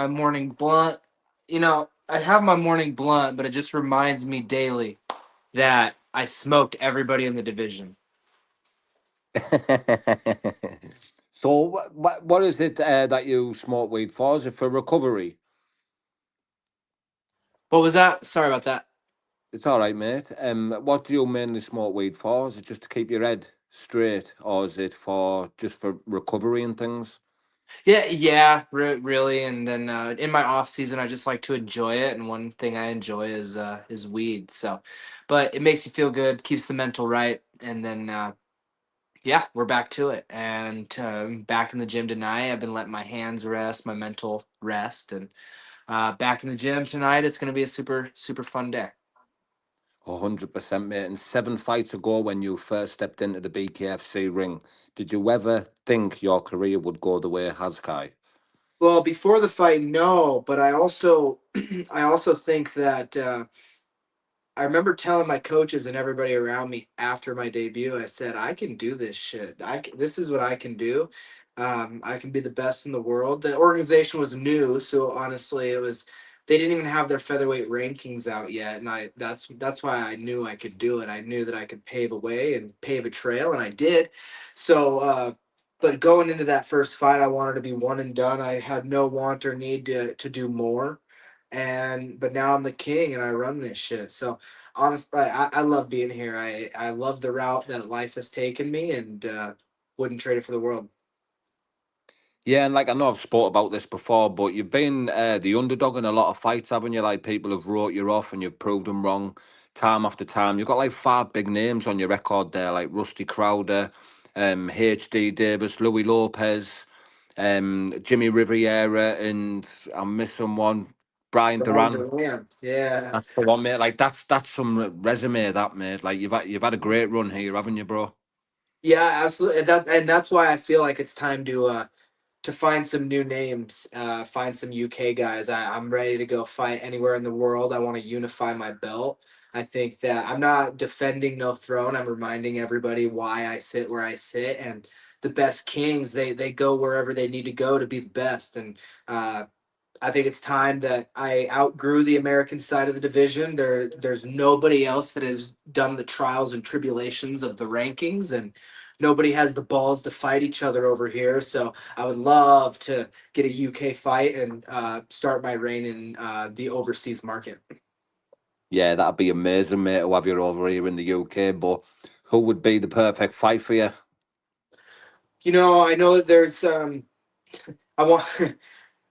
My morning blunt. I have my morning blunt, but it just reminds me daily that I smoked everybody in the division. So, what is it that you smoke weed for? Is it for recovery? What was that? Sorry about that. It's all right, mate. What do you mainly smoke weed for? Is it just to keep your head straight, or is it for just for recovery and things? Really. And then in my off season, I just like to enjoy it. And one thing I enjoy is weed. So, but it makes you feel good, keeps the mental right, and then yeah, we're back to it. And back in the gym tonight. I've been letting my hands rest, my mental rest, and back in the gym tonight. It's going to be a super fun day. 100%, mate. And 7 fights ago, when you first stepped into the BKFC ring, did you ever think your career would go the way it has, Kai? Well, before the fight, no, but I also I also think that I remember telling my coaches and everybody around me after my debut, I said, I can do this shit. This is what I can do. I can be the best in the world. The organization was new, so honestly, it was they didn't even have their featherweight rankings out yet, and that's why I knew I could do it. I knew that I could pave a way and pave a trail, and I did. So, but going into that first fight, I wanted to be one and done. I had no want or need to do more, and but now I'm the king and I run this shit. So honestly, I love being here. I love the route that life has taken me, and wouldn't trade it for the world. Yeah, and like I know I've spoke about this before, but you've been the underdog in a lot of fights, haven't you? Like people have wrote you off and you've proved them wrong time after time. You've got like five big names on your record there, like Rusty Crowder, HD Davis, Louis Lopez, Jimmy Riviera, and I'm missing one, Brian Brian Duran. Duran, yeah, That's the one, mate. Like that's some resume, that mate. Like you've had a great run here, haven't you, bro? yeah, absolutely. And that's why I feel like it's time to find some new names, find some UK guys. I'm ready to go fight anywhere in the world. I want to unify my belt. I think that I'm not defending no throne. I'm reminding everybody why I sit where I sit, and the best kings they go wherever they need to go to be the best. And uh, I think it's time that I outgrew the American side of the division. There's nobody else that has done the trials and tribulations of the rankings, and nobody has the balls to fight each other over here. So I would love to get a UK fight and start my reign in the overseas market. Yeah, that'd be amazing, mate, to have you over here in the UK. But who would be the perfect fight for you? I know that there's I want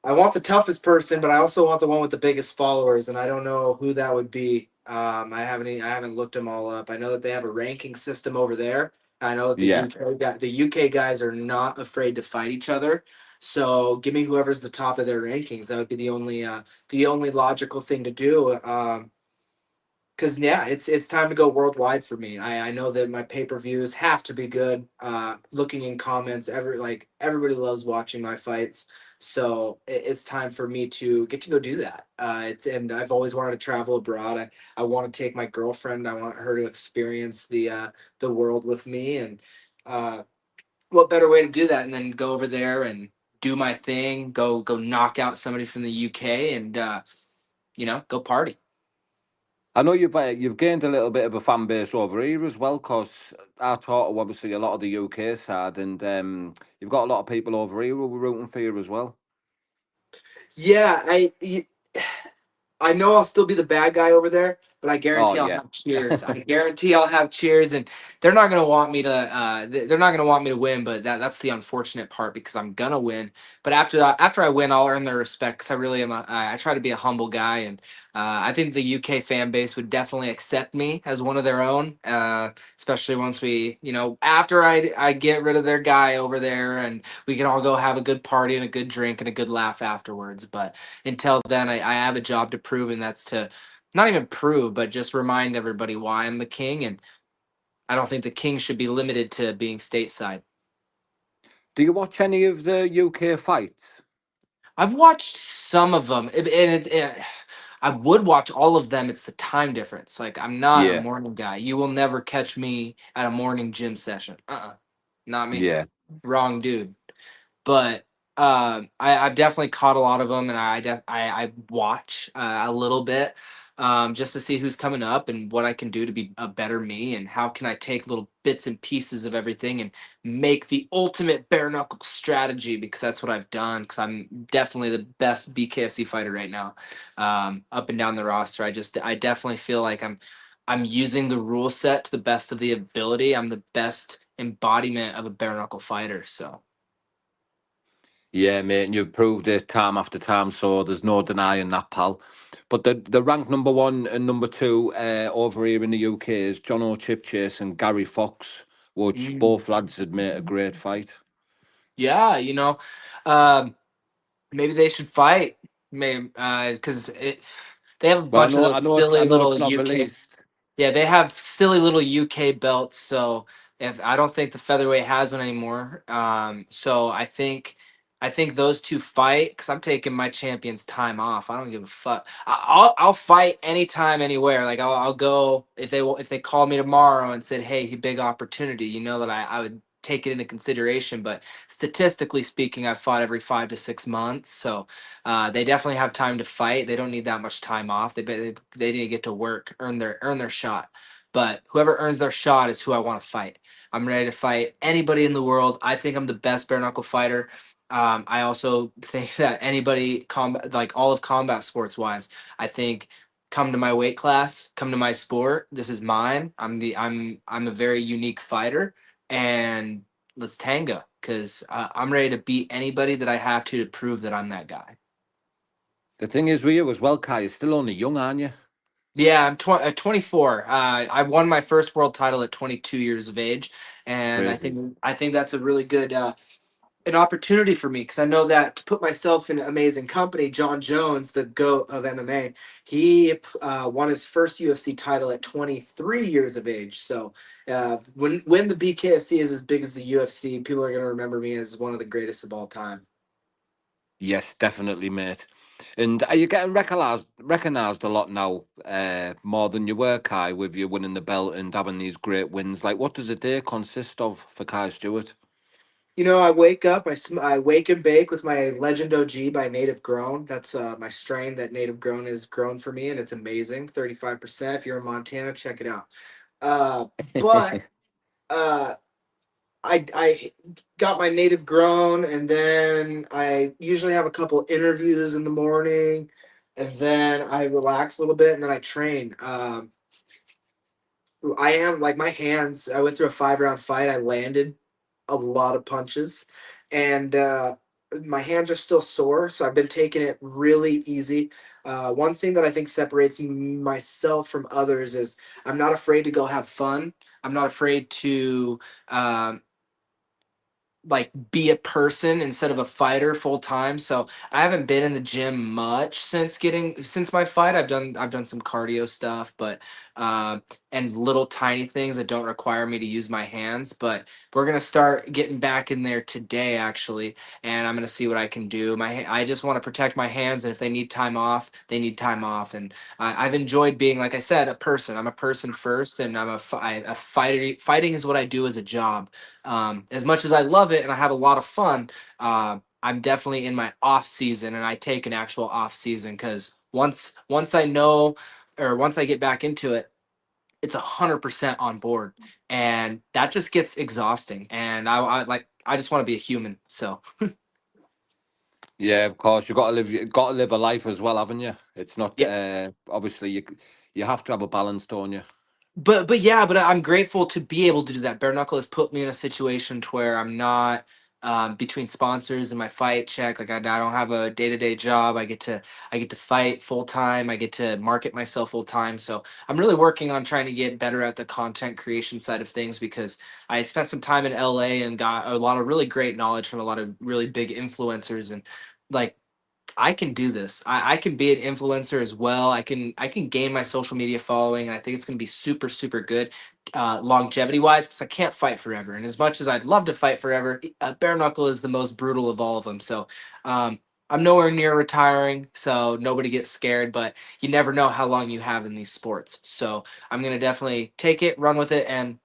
I want the toughest person, but I also want the one with the biggest followers, and I don't know who that would be. I haven't looked them all up. I know that they have a ranking system over there. I know that Yeah. the UK guys are not afraid to fight each other. So give me whoever's the top of their rankings. That would be the only logical thing to do. Because yeah, it's time to go worldwide for me. I know that my pay per views have to be good. Looking in comments, everybody loves watching my fights, so it's time for me to get to go do that. And I've always wanted to travel abroad. I want to take my girlfriend. I want her to experience the world with me, and uh, what better way to do that and then go over there and do my thing, go knock out somebody from the UK, and go party. I know you've gained a little bit of a fan base over here as well, because I talk to obviously a lot of the UK side, and you've got a lot of people over here who were rooting for you as well. Yeah, I know I'll still be the bad guy over there, but I Oh guarantee I'll yeah. have cheers. I guarantee I'll have cheers, and they're not gonna want me to. They're not gonna want me to win, but that's the unfortunate part because I'm gonna win. But after that, after I win, I'll earn their respect because I really am. I try to be a humble guy, and I think the UK fan base would definitely accept me as one of their own. Especially once after I get rid of their guy over there, and we can all go have a good party and a good drink and a good laugh afterwards. But until then, I have a job to prove, and that's to not even prove, but just remind everybody why I'm the king. And I don't think the king should be limited to being stateside. Do you watch any of the UK fights? I've watched some of them, I would watch all of them. It's the time difference. Like I'm not a Yeah, morning guy. You will never catch me at a morning gym session. Not me. yeah. Wrong dude. But I've definitely caught a lot of them, and I watch a little bit, just to see who's coming up and what I can do to be a better me, and how can I take little bits and pieces of everything and make the ultimate bare knuckle strategy, because that's what I've done. Because I'm definitely the best BKFC fighter right now, up and down the roster. I definitely feel like I'm using the rule set to the best of the ability. I'm the best embodiment of a bare knuckle fighter. So. Yeah, mate, and you've proved it time after time, so there's no denying that, pal. But the ranked number one and number two over here in the UK is John O'Chipchase and Gary Fox, which both lads had made a great fight. Yeah, um, maybe they should fight. Maybe because they have a Well, bunch of those I silly know little it's not UK. released. Yeah, they have silly little UK belts. So if I don't think the featherweight has one anymore. So I think those two fight, because I'm taking my champion's time off. I don't give a fuck. I'll fight anytime, anywhere. Like I'll go if they call me tomorrow and said, "Hey, big opportunity," that I would take it into consideration. But statistically speaking, I've fought every 5 to 6 months. So they definitely have time to fight. They don't need that much time off. They need to get to work, earn their shot. But whoever earns their shot is who I want to fight. I'm ready to fight anybody in the world. I think I'm the best bare knuckle fighter. I also think that anybody combat, like all of combat sports wise, I think come to my weight class, come to my sport. This is mine. I'm a very unique fighter, and let's tango, because I'm ready to beat anybody that I have to prove that I'm that guy. The thing is with you as well, Kai, you're still only young, aren't you? Yeah, I'm 24. I won my first world title at 22 years of age, and I Crazy. think I think that's a really good an opportunity for me, because I know that to put myself in amazing company. John Jones, the GOAT of MMA, he won his first UFC title at 23 years of age. So when the BKFC is as big as the UFC, people are going to remember me as one of the greatest of all time. Yes, definitely, mate. And are you getting recognised a lot now, more than you were, Kai, with you winning the belt and having these great wins? Like, what does a day consist of for Kai Stewart? I wake up, I wake and bake with my Legend OG by Native Grown. That's my strain that Native Grown has grown for me, and it's amazing. 35%. If you're in Montana, check it out. Uh, but uh, I got my Native Grown, and then I usually have a couple interviews in the morning, and then I relax a little bit, and then I train. I am like my hands. I went through a 5 round fight. I landed a lot of punches, and my hands are still sore. So I've been taking it really easy. One thing that I think separates myself from others is I'm not afraid to go have fun. I'm not afraid to um, like be a person instead of a fighter full time. So I haven't been in the gym much since my fight. I've done some cardio stuff, but and little tiny things that don't require me to use my hands. But we're gonna start getting back in there today, actually, and I'm gonna see what I can do. I just want to protect my hands, and if they need time off, they need time off. And I've enjoyed being, like I said, a person. I'm a person first, and a fighter. Fighting is what I do as a job. As much as I love it and I have a lot of fun, I'm definitely in my off season, and I take an actual off season, because once I know, or once I get back into it, it's 100% on board, and that just gets exhausting. And I just want to be a human. So. Yeah, of course. You got to live a life as well, haven't you? It's not Yeah. obviously you have to have a balance, don't you? But yeah, but I'm grateful to be able to do that. Bare knuckle has put me in a situation to where I'm not between sponsors and my fight check. Like I don't have a day-to-day job. I get to fight full time. I get to market myself full time. So I'm really working on trying to get better at the content creation side of things, because I spent some time in LA and got a lot of really great knowledge from a lot of really big influencers, and like I can do this. I can be an influencer as well. I can gain my social media following, and I think it's going to be super super good, longevity wise, because I can't fight forever. And as much as I'd love to fight forever, bare knuckle is the most brutal of all of them. So um, I'm nowhere near retiring, so nobody gets scared. But you never know how long you have in these sports. So I'm going to definitely take it, run with it, and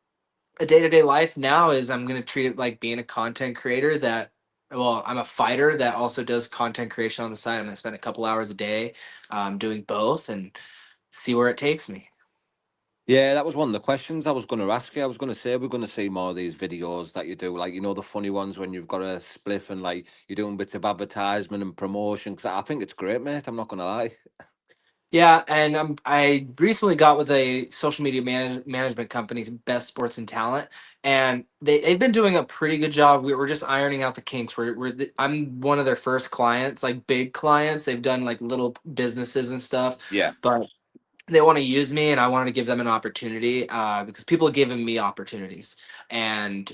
a day-to-day life now is I'm going to treat it like being a content creator that well, I'm a fighter that also does content creation on the side. I'm gonna spend a couple hours a day doing both and see where it takes me. Yeah, that was one of the questions I was going to ask you. I was going to say we're going to see more of these videos that you do, like the funny ones when you've got a spliff and like you're doing bits of advertisement and promotion. 'Cause I think it's great, mate. I'm not going to lie. Yeah, and I recently got with a social media management company's Best Sports and Talent, and they've been doing a pretty good job. We're just ironing out the kinks. I'm one of their first clients, like big clients. They've done like little businesses and stuff, Yeah, but they want to use me, and I wanted to give them an opportunity because people are giving me opportunities, and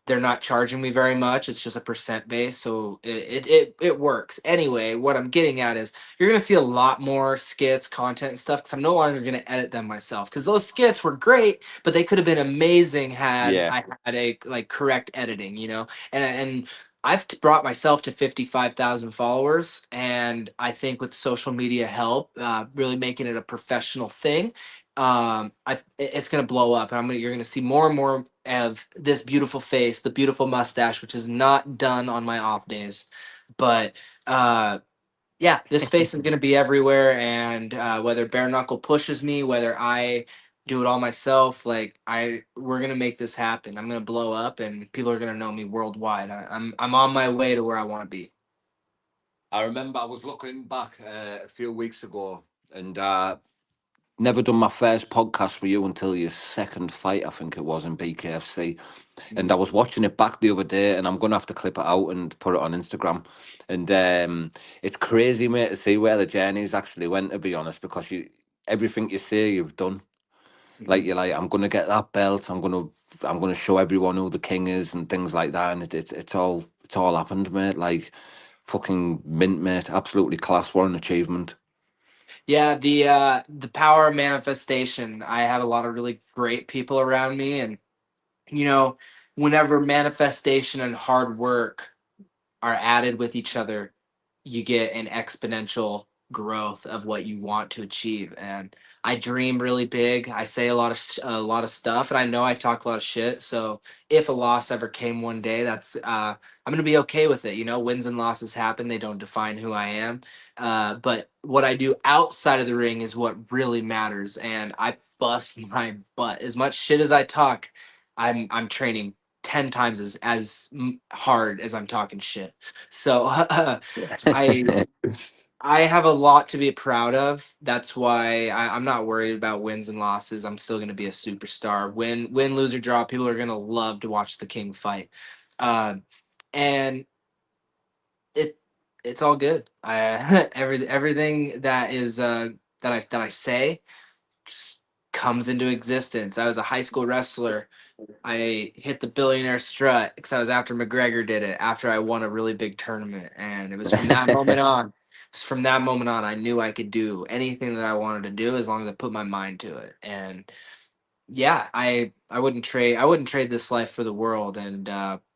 they're not charging me very much. It's just a percent base, so it works. Anyway, what I'm getting at is you're gonna see a lot more skits, content, and stuff because I'm no longer gonna edit them myself. Because those skits were great, but they could have been amazing had yeah. I had a like correct editing, and I've brought myself to 55,000 followers, and I think with social media help, really making it a professional thing, it's going to blow up. And you're going to see more and more of this beautiful face, the beautiful mustache, which is not done on my off days. But uh, yeah, this face is going to be everywhere. And whether bare knuckle pushes me, whether I do it all myself, we're gonna make this happen. I'm gonna blow up, and people are gonna know me worldwide. I'm on my way to where I want to be. I remember I was looking back a few weeks ago and never done my first podcast with you until your second fight, I think it was in BKFC. And I was watching it back the other day, and I'm gonna have to clip it out and put it on Instagram. And it's crazy, mate, to see where the journey's actually went. To be honest, because everything you say, you've done. Like Mhm. you're like, I'm gonna get that belt. I'm gonna show everyone who the king is and things like that. And it's all happened, mate. Like fucking mint, mate. Absolutely class. What an achievement. Yeah, the power of manifestation. I have a lot of really great people around me, and you know, whenever manifestation and hard work are added with each other, you get an exponential growth of what you want to achieve. And I dream really big. I say a lot of stuff, and I know I talk a lot of shit. So if a loss ever came one day, that's I'm gonna be okay with it. Wins and losses happen; they don't define who I am. But what I do outside of the ring is what really matters, and I bust my butt. As much shit as I talk, I'm training 10 times as hard as I'm talking shit. So I I have a lot to be proud of. That's why I'm not worried about wins and losses. I'm still going to be a superstar. Win, lose or draw, people are going to love to watch the king fight, uh, and it it's all good. Everything that I say just comes into existence. I was a high school wrestler. I hit the billionaire strut because I was after McGregor did it after I won a really big tournament, and it was from that moment on. From that moment on, I knew I could do anything that I wanted to do as long as I put my mind to it. And yeah, I wouldn't trade this life for the world. And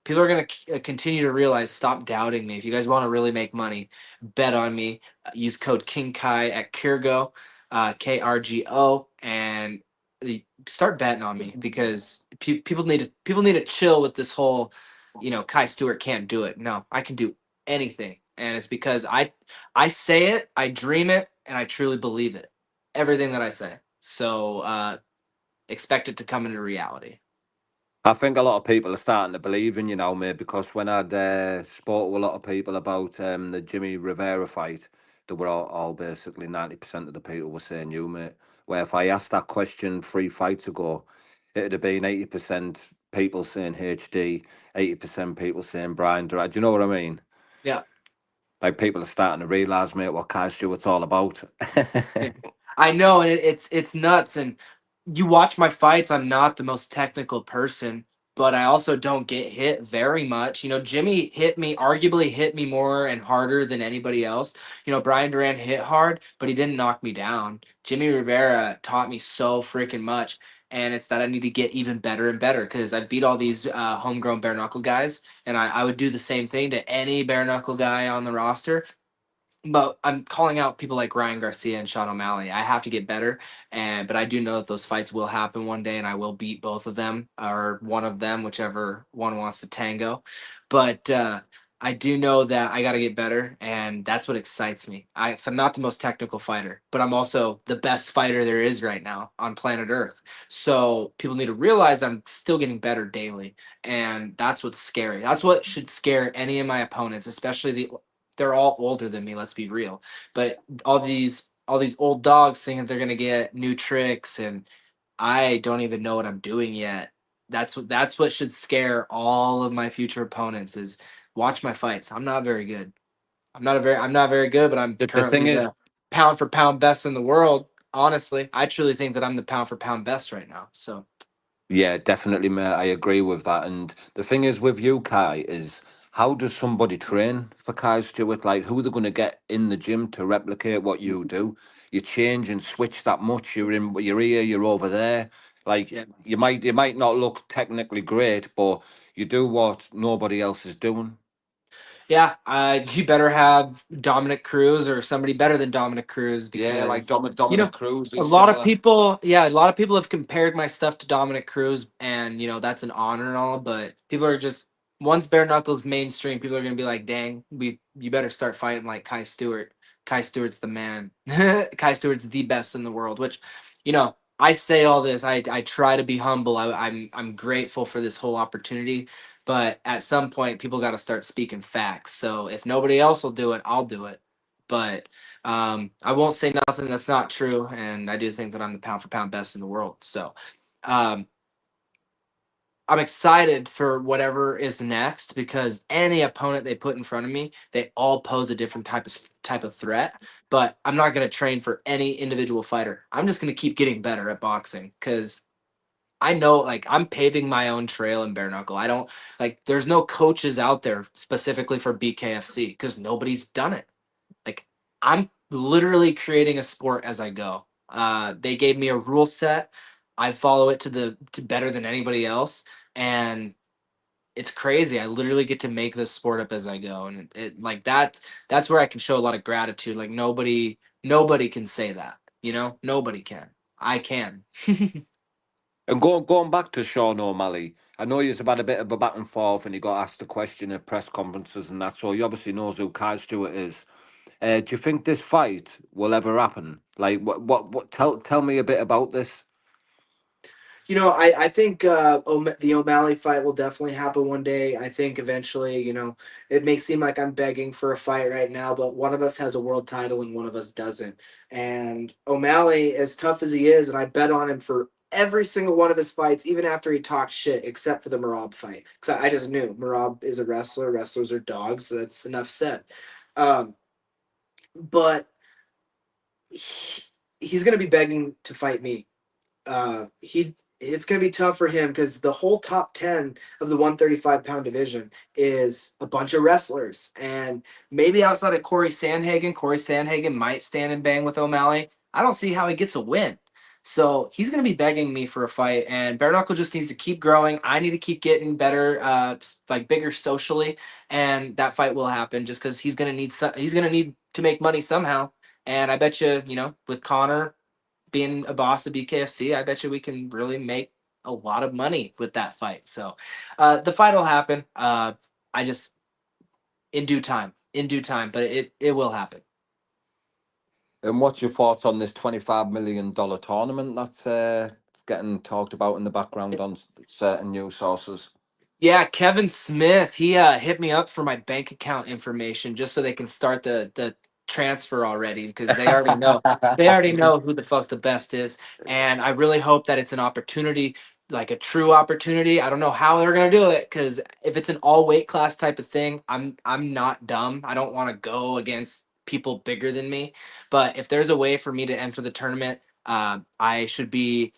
people are gonna continue to realize, stop doubting me. If you guys want to really make money, bet on me. Use code King Kai at Kirgo, KRGO, and start betting on me because people need to chill with this whole, Kai Stewart can't do it. No, I can do anything, and it's because I say it, I dream it, and I truly believe it. Everything that I say. So expect it to come into reality. I think a lot of people are starting to believe in you now, mate, because when I'd spoke to a lot of people about the Jimmy Rivera fight, they were all basically 90% of the people were saying you, mate. Where if I asked that question 3 fights ago, it'd have been 80% people saying HD, 80% people saying Brian Durant. Do you know what I mean? Yeah. Like people are starting to realise, mate, what Kai Stewart's all about. Yeah. I know, and it's nuts. And you watch my fights, I'm not the most technical person, but I also don't get hit very much. Jimmy arguably hit me more and harder than anybody else. Brian Duran hit hard, but he didn't knock me down. Jimmy Rivera taught me so freaking much. And it's that I need to get even better and better because I beat all these homegrown bare knuckle guys, and I would do the same thing to any bare knuckle guy on the roster. but I'm calling out people like Ryan Garcia and Sean O'Malley. I have to get better, and but I do know that those fights will happen one day, and I will beat both of them or one of them, whichever one wants to tango. But I do know that I got to get better, and that's what excites me. So I'm not the most technical fighter, but I'm also the best fighter there is right now on planet Earth. So people need to realize I'm still getting better daily, and that's what's scary. That's what should scare any of my opponents, especially they're all older than me, let's be real. But all these old dogs thinking they're gonna get new tricks, and I don't even know what I'm doing yet. That's what should scare all of my future opponents is watch my fights. I'm not very good. I'm not very good, but I'm The currently thing the is, pound for pound best in the world. Honestly, I truly think that I'm the pound for pound best right now. So yeah, definitely, mate. I agree with that. And the thing is with you, Kai, is how does somebody train for Kai Stewart? Like, who they're going to get in the gym to replicate what you do? You change and switch that much. You're here, you're over there. Like, yeah. you might not look technically great, but you do what nobody else is doing. Yeah, you better have Dominic Cruz or somebody better than Dominic Cruz Yeah, like because you know Dominic Cruz a is lot of similar. people. Yeah, a lot of people have compared my stuff to Dominic Cruz, and that's an honor and all. But people are just once bare knuckles mainstream, people are gonna be like, "Dang, you better start fighting like Kai Stewart. Kai Stewart's the man. Kai Stewart's the best in the world." Which, I say all this. I try to be humble. I'm grateful for this whole opportunity, but at some point, people got to start speaking facts. So if nobody else will do it, I'll do it. But I won't say nothing that's not true. And I do think that I'm the pound for pound best in the world. So um, I'm excited for whatever is next because any opponent they put in front of me, they all pose a different type of threat. But I'm not going to train for any individual fighter. I'm just going to keep getting better at boxing because I know like I'm paving my own trail in bare knuckle. I don't like there's no coaches out there specifically for BKFC because nobody's done it. Like I'm literally creating a sport as I go. They gave me a rule set. I follow it to better than anybody else, and it's crazy. I literally get to make this sport up as I go, and it like that's where I can show a lot of gratitude. Like nobody can say that. Nobody can. I can. And going back to Sean O'Malley, I know you've had a bit of a back and forth, and you got asked a question at press conferences and that. So he obviously knows who Kai Stewart is. Do you think this fight will ever happen? Like, what? Tell me a bit about this. I think the O'Malley fight will definitely happen one day. I think eventually, it may seem like I'm begging for a fight right now, but one of us has a world title and one of us doesn't. And O'Malley, as tough as he is, and I bet on him for every single one of his fights, even after he talked shit, except for the Marab fight. Because I just knew Marab is a wrestler. Wrestlers are dogs, so that's enough said. Um, but he's going to be begging to fight me. He it's going to be tough for him because the whole top 10 of the 135-pound division is a bunch of wrestlers, and maybe outside of Corey Sandhagen might stand and bang with O'Malley. I don't see how he gets a win. So he's going to be begging me for a fight, and Bare Knuckle just needs to keep growing. I need to keep getting better, like bigger socially, and that fight will happen just because he's going to need to make money somehow. And I bet you, with Connor being a boss of BKFC, I bet you we can really make a lot of money with that fight. So the fight will happen. I just in due time, but it will happen. And what's your thoughts on this $25 million tournament that's getting talked about in the background on certain news sources? Yeah, Kevin Smith, he hit me up for my bank account information just so they can start the transfer already because they already know who the fuck the best is, and I really hope that it's an opportunity, like a true opportunity. I don't know how they're gonna do it because if it's an all weight class type of thing, I'm not dumb. I don't want to go against people bigger than me, but if there's a way for me to enter the tournament, I should be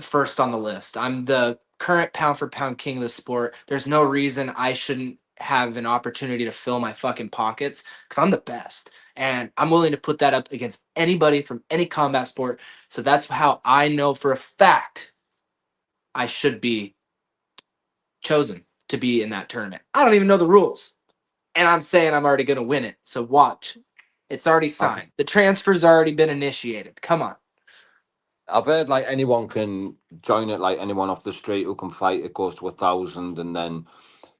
first on the list. I'm the current pound for pound king of the sport. There's no reason I shouldn't have an opportunity to fill my fucking pockets because I'm the best. And I'm willing to put that up against anybody from any combat sport. So that's how I know for a fact I should be chosen to be in that tournament. I don't even know the rules. And I'm saying I'm already going to win it. So watch. It's already I've signed. The transfer's already been initiated. Come on. I've heard like anyone can join it, like anyone off the street who can fight. It goes to 1,000, and then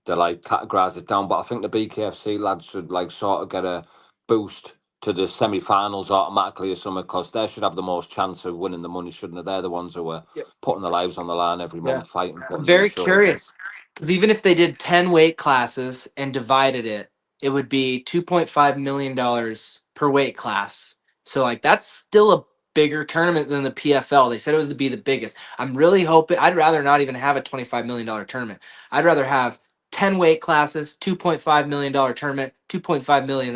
they like categorize it down. But I think the BKFC lads should like sort of get a boost to the semi-finals automatically or something, because they should have the most chance of winning the money, shouldn't they? They're the ones who are putting their lives on the line every Yeah. month, fighting, I'm putting on a very show. curious because even if they did 10 weight classes and divided it, it would be $2.5 million per weight class. So, like, that's still a bigger tournament than the PFL. They said it was to be the biggest. I'm really hoping, I'd rather not even have a $25 million tournament. I'd rather have 10 weight classes, $2.5 million tournament, 2.5 million.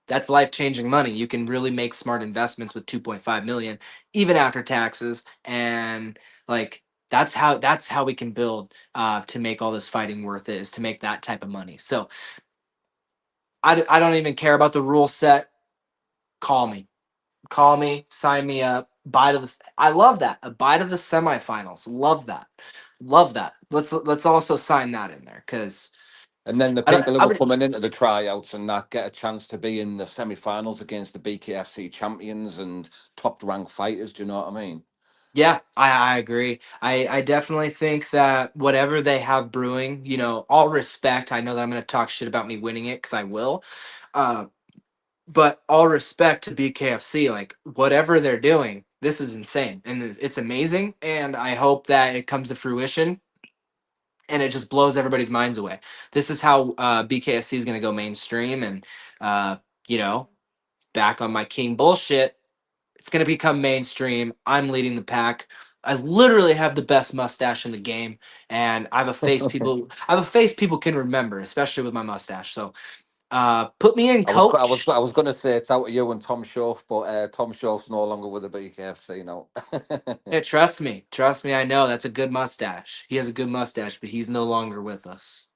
That's life changing money. You can really make smart investments with 2.5 million, even after taxes. And like, that's how we can build to make all this fighting worth it, is to make that type of money. So I don't even care about the rule set. Call me, call me, sign me up. Buy to the. I love that. A buy to the semifinals. Love that. Love that. Let's also sign that in there because And then the I don't. people who I are would, coming into the tryouts and that get a chance to be in the semi-finals against the BKFC champions and top ranked fighters. Do you know what I mean? yeah, I agree. I definitely think that whatever they have brewing, all respect. I know that I'm going to talk shit about me winning it because I will. Uh, but all respect to BKFC, like whatever they're doing, this is insane and it's amazing. And I hope that it comes to fruition and it just blows everybody's minds away. This is how BKFC is going to go mainstream. And, uh, you know, back on my king bullshit, it's going to become mainstream. I'm leading the pack. I literally have the best mustache in the game, and I have a face people can remember, especially with my mustache. So, put me in, coach. I was going to say it's out of you and Tom Schauf, but Tom Schauf's no longer with the BKFC now. Yeah, trust me. I know that's a good mustache. He has a good mustache, but he's no longer with us.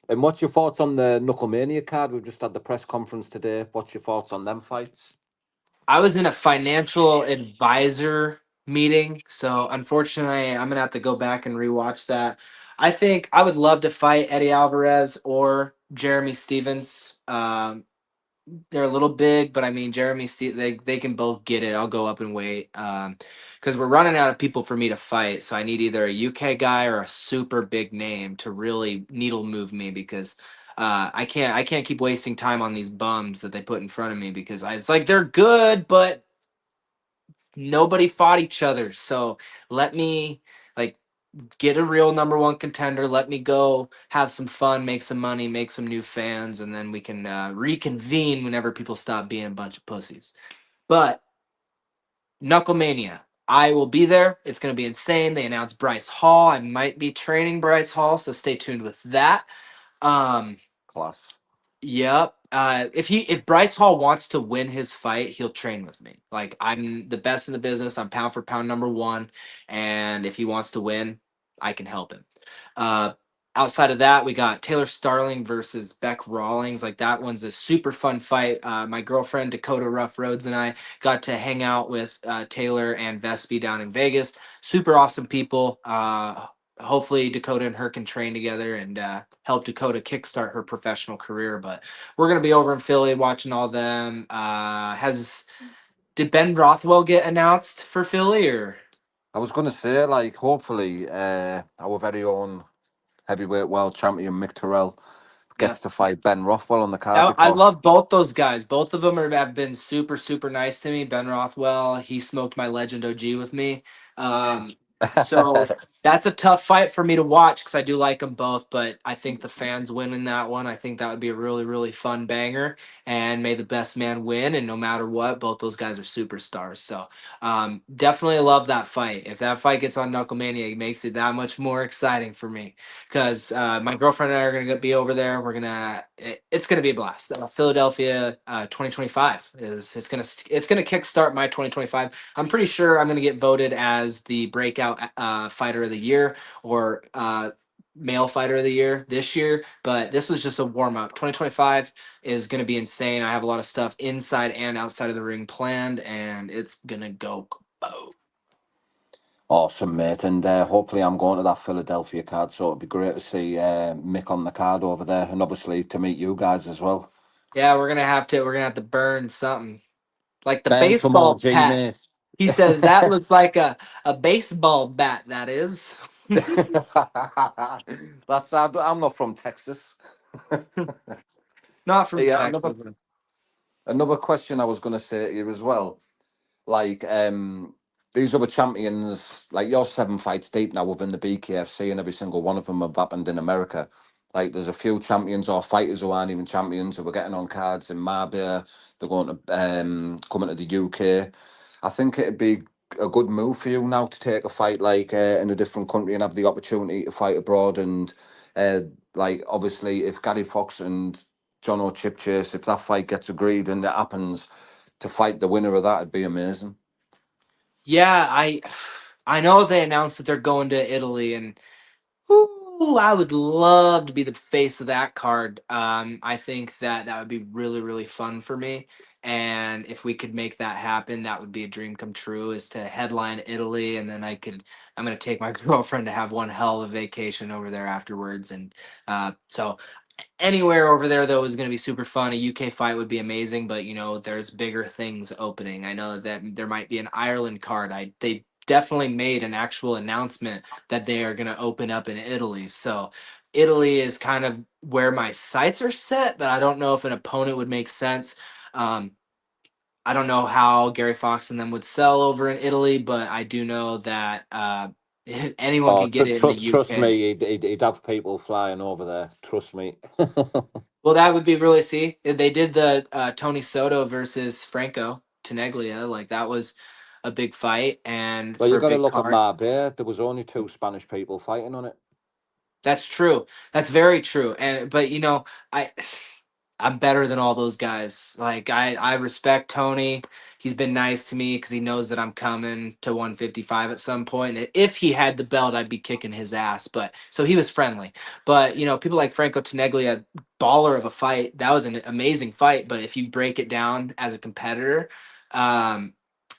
And what's your thoughts on the Knucklemania card? We've just had the press conference today. What's your thoughts on them fights? I was in a financial advisor meeting, so unfortunately, I'm gonna have to go back and rewatch that. I think I would love to fight Eddie Alvarez or Jeremy Stevens. They're a little big, but I mean they can both get it. I'll go up and wait. Because we're running out of people for me to fight, so I need either a UK guy or a super big name to really needle move me because I can't keep wasting time on these bums that they put in front of me because it's like they're good, but nobody fought each other. So let me like get a real number one contender. Let me go have some fun, make some money, make some new fans, and then we can reconvene whenever people stop being a bunch of pussies. But Knucklemania, I will be there. It's going to be insane. They announced Bryce Hall. I might be training Bryce Hall, so stay tuned with that. Um, Class. Yep. If Bryce Hall wants to win his fight, he'll train with me. Like I'm the best in the business. I'm pound for pound number one, and if he wants to win, I can help him. Uh, Outside of that, we got Taylor Starling versus Beck Rawlings. Like that one's a super fun fight. My girlfriend Dakota Rough Roads and I got to hang out with Taylor and Vespi down in Vegas. Super awesome people. Hopefully Dakota and her can train together and help Dakota kickstart her professional career. But we're gonna be over in Philly watching all them. Has Did Ben Rothwell get announced for Philly or? I was going to say, like, hopefully, our very own heavyweight world champion Mick Terrell Yeah. gets to fight Ben Rothwell on the card I because love both those guys. Both of them have been super, super nice to me. Ben Rothwell, he smoked my Legend OG with me. So that's a tough fight for me to watch because I do like them both, but I think the fans win in that one. I think that would be a really, really fun banger. And may the best man win. And no matter what, both those guys are superstars. So definitely love that fight. If that fight gets on Knucklemania, it makes it that much more exciting for me because my girlfriend and I are gonna be over there. It's gonna be a blast. Philadelphia 2025 is it's gonna kickstart my 2025. I'm pretty sure I'm gonna get voted as the breakout fighter of the year or male fighter of the year this year. But this was just a warm up. 2025 is gonna be insane. I have a lot of stuff inside and outside of the ring planned, and it's gonna go boom. awesome, mate. And hopefully, I'm going to that Philadelphia card, so it'd be great to see Mick on the card over there, and obviously to meet you guys as well. Yeah, we're gonna have to burn something. Like the Burn some more baseball G, bat. mate. He says that looks like a baseball bat, that is. I'm not from Texas. Not from Yeah, Texas. another question I was going to say to you as well. Like these other champions, like you're 7 fights deep now within the BKFC, and every single one of them have happened in America. Like there's a few champions or fighters who aren't even champions who are getting on cards in Marbella. They're going to coming to the UK. I think it'd be a good move for you now to take a fight like in a different country and have the opportunity to fight abroad. And like obviously, if Gary Fox and John O'Chip Chase, if that fight gets agreed and it happens, to fight the winner of that would be amazing. Yeah, I know they announced that they're going to Italy, and ooh, I would love to be the face of that card. I think that that would be really, really fun for me. And if we could make that happen, that would be a dream come true. Is to headline Italy, and then I'm gonna take my girlfriend to have one hell of a vacation over there afterwards. And so anywhere over there though is going to be super fun. A UK fight would be amazing, but there's bigger things opening. I know that there might be an Ireland card. I They definitely made an actual announcement that they are going to open up in Italy. So Italy is kind of where my sights are set, but I don't know if an opponent would make sense. Um, I don't know how Gary Fox and them would sell over in Italy, but I do know that anyone Oh, can get it in the trust UK. me, he'd have people flying over there. Trust me. Well, that would be really see. They did the Tony Soto versus Franco Tenaglia. Like that was a big fight and Well, for you a got to big look at card. Marbella. There was only two Spanish people fighting on it. That's true. That's very true. And but I I'm better than all those guys. Like I respect Tony. He's been nice to me because he knows that I'm coming to 155 at some point. And if he had the belt, I'd be kicking his ass. But so he was friendly. But people like Franco Tenaglia, baller of a fight. That was an amazing fight. But if you break it down as a competitor, um,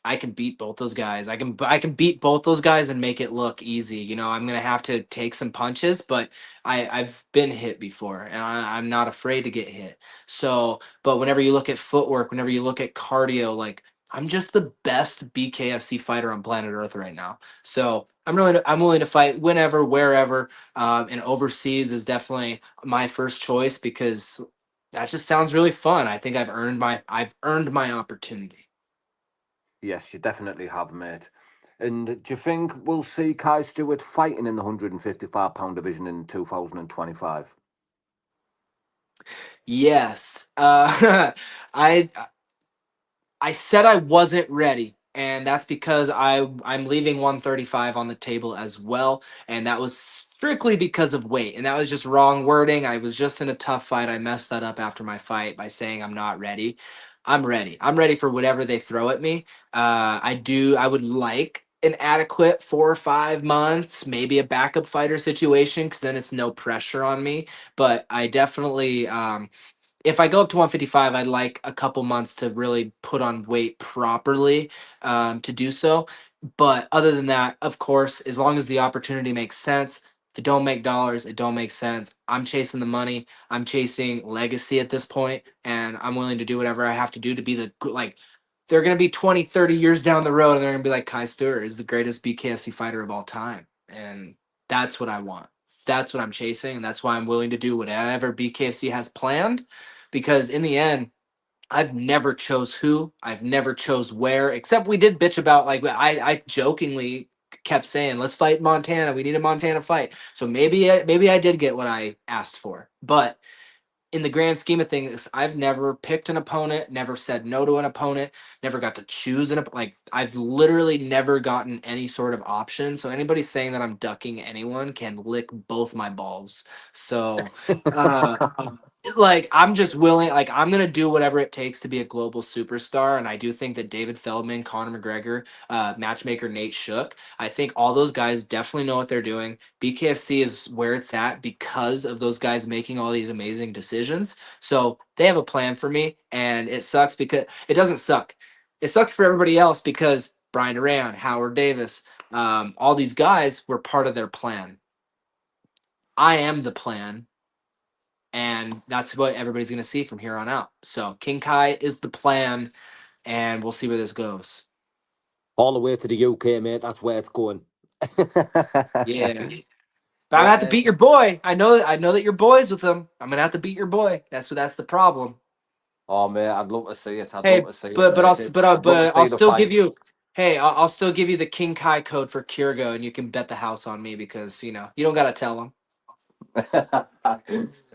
I can beat both those guys. I can beat both those guys and make it look easy. I'm gonna have to take some punches, but I've been hit before, and I'm not afraid to get hit. So, but whenever you look at footwork, whenever you look at cardio, like I'm just the best BKFC fighter on planet Earth right now. So I'm willing to fight whenever, wherever, and overseas is definitely my first choice because that just sounds really fun. I think I've earned my opportunity. Yes, you definitely have, mate. And do you think we'll see Kai Stewart fighting in the 155-pound division in 2025? Yes. I I said I wasn't ready, and that's because I'm leaving 135 on the table as well, and that was strictly because of weight, and that was just wrong wording. I was just in a tough fight. I messed that up after my fight by saying I'm not ready. I'm ready. I'm ready for whatever they throw at me. I would like an adequate 4 or 5 months, maybe a backup fighter situation, because then it's no pressure on me. But I definitely if I go up to 155, I'd like a couple months to really put on weight properly to do so. But other than that, of course, as long as the opportunity makes sense, if it don't make dollars, it don't make sense. I'm chasing the money. I'm chasing legacy at this point, and I'm willing to do whatever I have to do to be like. They're gonna be 20, 30 years down the road, and they're gonna be like Kai Stewart is the greatest BKFC fighter of all time, and that's what I want. That's what I'm chasing, and that's why I'm willing to do whatever BKFC has planned because in the end I've never chose who, I've never chose where, except we did bitch about like I jokingly kept saying let's fight Montana, we need a Montana fight, so maybe I did get what I asked for, but in the grand scheme of things, I've never picked an opponent, never said no to an opponent, never got to choose like I've literally never gotten any sort of option. So anybody saying that I'm ducking anyone can lick both my balls. So uh like I'm just willing, like I'm gonna do whatever it takes to be a global superstar, and I do think that David Feldman, Conor McGregor, matchmaker Nate Shook, I think all those guys definitely know what they're doing. BKFC is where it's at because of those guys making all these amazing decisions. So they have a plan for me, and it sucks because it doesn't suck. It sucks for everybody else because Brian Duran, Howard Davis, all these guys were part of their plan. I am the plan. and that's what everybody's going to see from here on out. So King Kai is the plan, and we'll see where this goes. All the way to the UK, mate. That's where it's going. Yeah. But I'm gonna But have to beat your boy. I know that you're boys with him. I'm gonna have to beat your boy. That's the problem. oh, mate, I'd love to see it. I'd love Hey, to see it, but mate. I'd love to but I'll see the still give fight. you. Hey, I'll still give you the King Kai code for Kyrgo, and you can bet the house on me because you don't gotta tell him.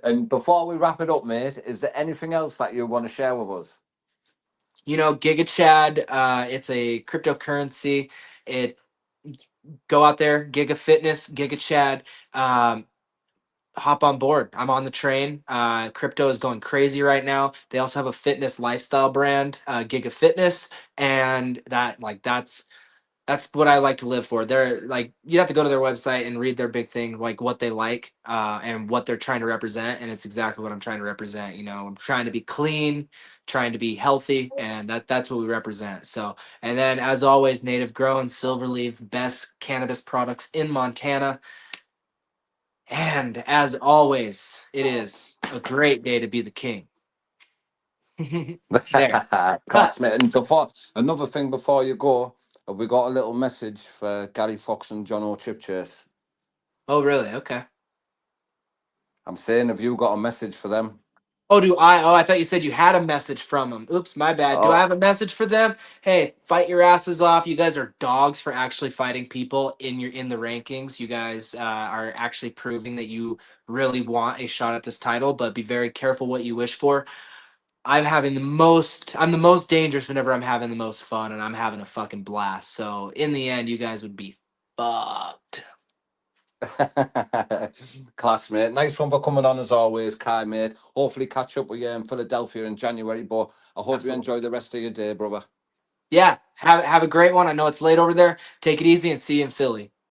And before we wrap it up, mate, is there anything else that you want to share with us? Giga Chad. It's a cryptocurrency. It Go out there, Giga Fitness, Giga Chad. Hop on board. I'm on the train. Crypto is going crazy right now. They also have a fitness lifestyle brand, Giga Fitness, and that's what I like to live for. They're like you have to go to their website and read their big thing, like what they like and what they're trying to represent, and it's exactly what I'm trying to represent. I'm trying to be clean, trying to be healthy, and that's what we represent. So, and then as always, native grown, Silverleaf, best cannabis products in Montana. And as always, it is a great day to be the king. There. Ha. Class, mate. And before another thing before you go, have we got a little message for Gary Fox and John O'Chipchase? Oh, really? Okay. I'm saying, have you got a message for them? Oh, do I? Oh, I thought you said you had a message from them. Oops, my bad. Do I Oh, have a message for them? Hey, fight your asses off. You guys are dogs for actually fighting people in the rankings. You guys are actually proving that you really want a shot at this title, but be very careful what you wish for. I'm the most dangerous whenever I'm having the most fun and I'm having a fucking blast. So in the end, you guys would be fucked. classmate. Nice one for coming on as always, Kai, mate. Hopefully catch up with you in Philadelphia in January, but I hope you Absolutely. enjoy the rest of your day, brother. Yeah. Have a great one. I know it's late over there. Take it easy and see you in Philly.